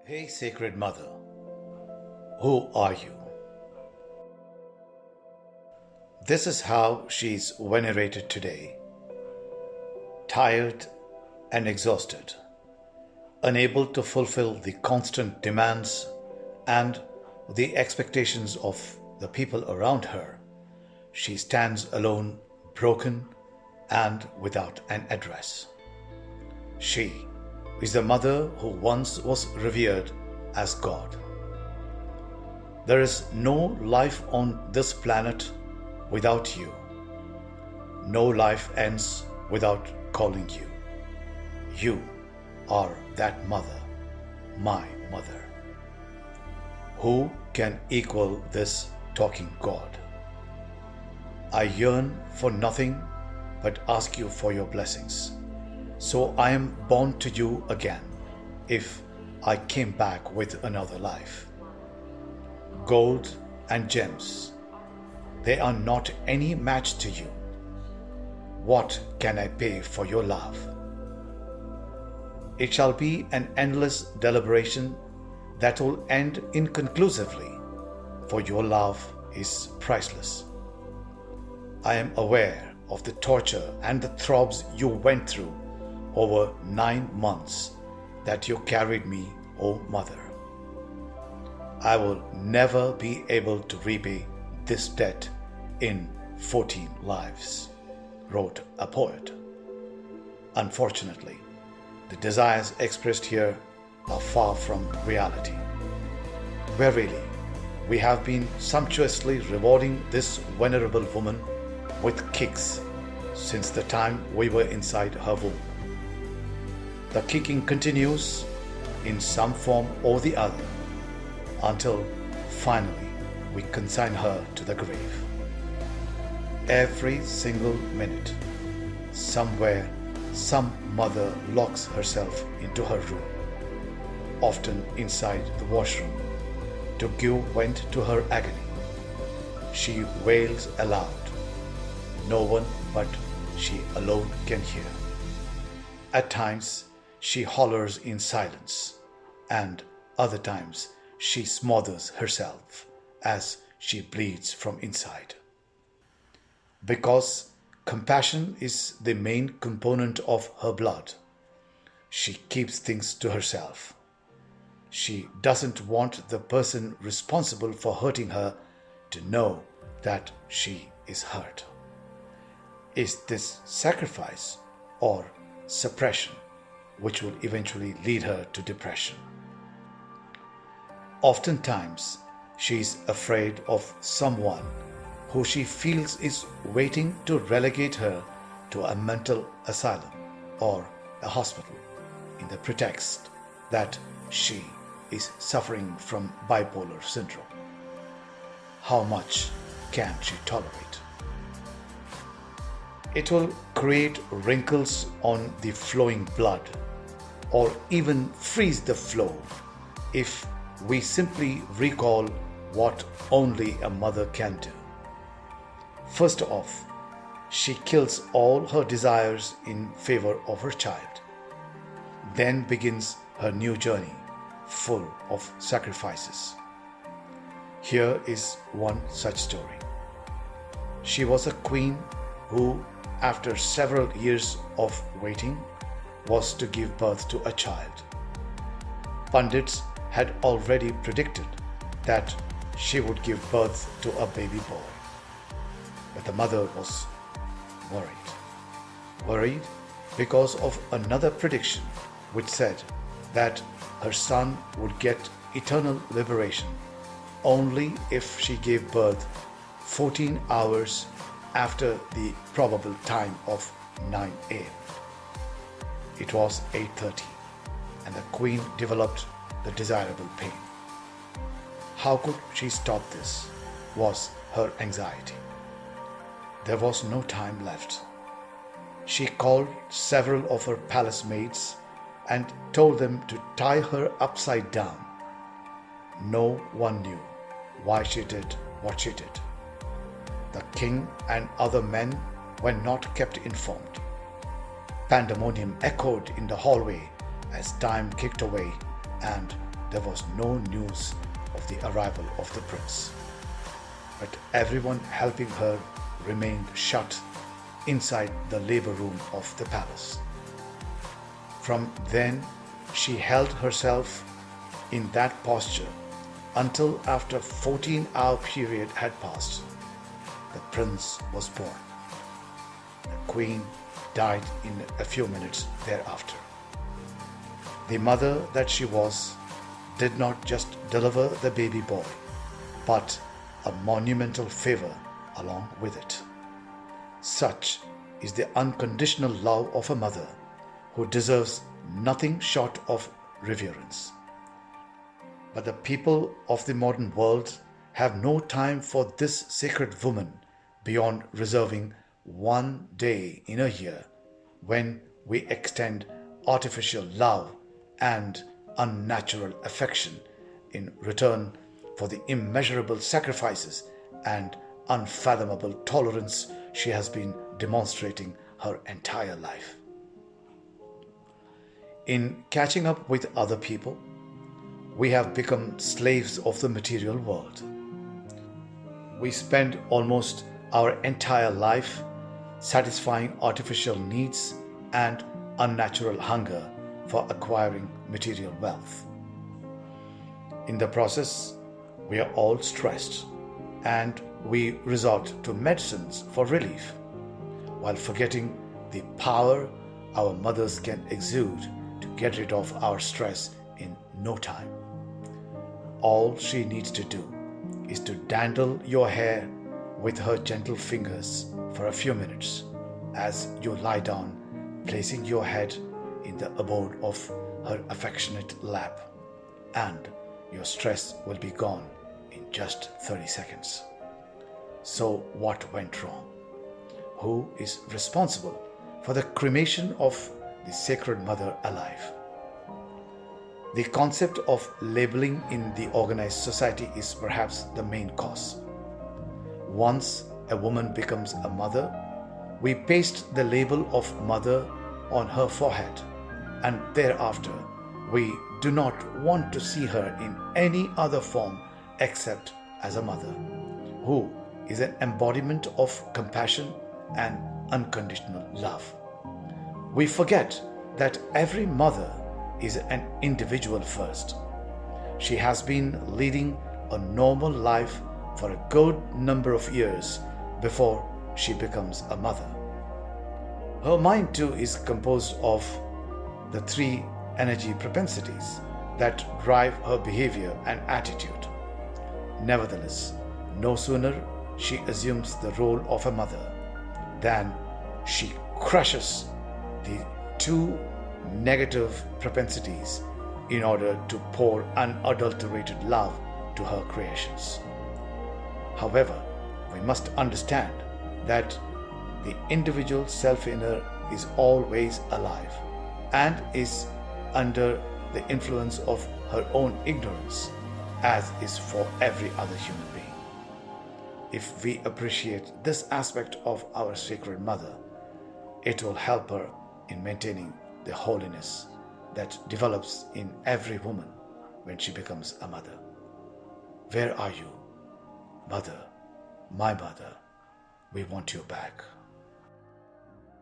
Hey, Sacred Mother, who are you? This is how she's venerated today. Tired and exhausted, unable to fulfill the constant demands and the expectations of the people around her, she stands alone, broken, and without an address. She is the mother who once was revered as God. There is no life on this planet without you. No life ends without calling you. You are that mother, my mother. Who can equal this talking God? I yearn for nothing but ask you for your blessings. So I am born to you again if I came back with another life. Gold and gems, they are not any match to you. What can I pay for your love? It shall be an endless deliberation that will end inconclusively, for your love is priceless. I am aware of the torture and the throbs you went through over 9 months that you carried me, O Mother. I will never be able to repay this debt in 14 lives, wrote a poet. Unfortunately, the desires expressed here are far from reality. Verily, we have been sumptuously rewarding this venerable woman with kicks since the time we were inside her womb. The kicking continues in some form or the other until finally we consign her to the grave. Every single minute, somewhere, some mother locks herself into her room, often inside the washroom, to give vent to her agony. She wails aloud. No one but she alone can hear. At times, she hollers in silence, and other times she smothers herself as she bleeds from inside. Because compassion is the main component of her blood, she keeps things to herself. She doesn't want the person responsible for hurting her to know that she is hurt. Is this sacrifice or suppression which will eventually lead her to depression? Oftentimes, she is afraid of someone who she feels is waiting to relegate her to a mental asylum or a hospital in the pretext that she is suffering from bipolar syndrome. How much can she tolerate? It will create wrinkles on the flowing blood or even freeze the flow if we simply recall what only a mother can do. First off, she kills all her desires in favor of her child. Then begins her new journey, full of sacrifices. Here is one such story. She was a queen who, after several years of waiting, was to give birth to a child. Pundits had already predicted that she would give birth to a baby boy. But the mother was worried. Worried because of another prediction which said that her son would get eternal liberation only if she gave birth 14 hours after the probable time of 9 a.m. It was 8:30 and the queen developed the desirable pain. How could she stop this? Was her anxiety. There was no time left. She called several of her palace maids and told them to tie her upside down. No one knew why she did what she did. The king and other men were not kept informed. Pandemonium echoed in the hallway as time kicked away and there was no news of the arrival of the prince. But everyone helping her remained shut inside the labor room of the palace. From then, she held herself in that posture until after a 14-hour period had passed. The prince was born. The queen died in a few minutes thereafter. The mother that she was did not just deliver the baby boy, but a monumental favor along with it. Such is the unconditional love of a mother who deserves nothing short of reverence. But the people of the modern world have no time for this sacred woman beyond reserving one day in a year when we extend artificial love and unnatural affection in return for the immeasurable sacrifices and unfathomable tolerance she has been demonstrating her entire life. In catching up with other people, we have become slaves of the material world. We spend almost our entire life satisfying artificial needs and unnatural hunger for acquiring material wealth. In the process, we are all stressed and we resort to medicines for relief, while forgetting the power our mothers can exude to get rid of our stress in no time. All she needs to do is to dandle your hair with her gentle fingers for a few minutes as you lie down, placing your head in the abode of her affectionate lap, and your stress will be gone in just 30 seconds. So what went wrong? Who is responsible for the cremation of the Sacred Mother alive? The concept of labeling in the organized society is perhaps the main cause. Once a woman becomes a mother, we paste the label of mother on her forehead, and thereafter we do not want to see her in any other form except as a mother, who is an embodiment of compassion and unconditional love. We forget that every mother is an individual first. She has been leading a normal life for a good number of years before she becomes a mother. Her mind too is composed of the three energy propensities that drive her behavior and attitude. Nevertheless, no sooner she assumes the role of a mother than she crushes the two negative propensities in order to pour unadulterated love to her creations. However, we must understand that the individual self-inner is always alive and is under the influence of her own ignorance, as is for every other human being. If we appreciate this aspect of our Sacred Mother, it will help her in maintaining the holiness that develops in every woman when she becomes a mother. Where are you, Mother, my mother? We want you back.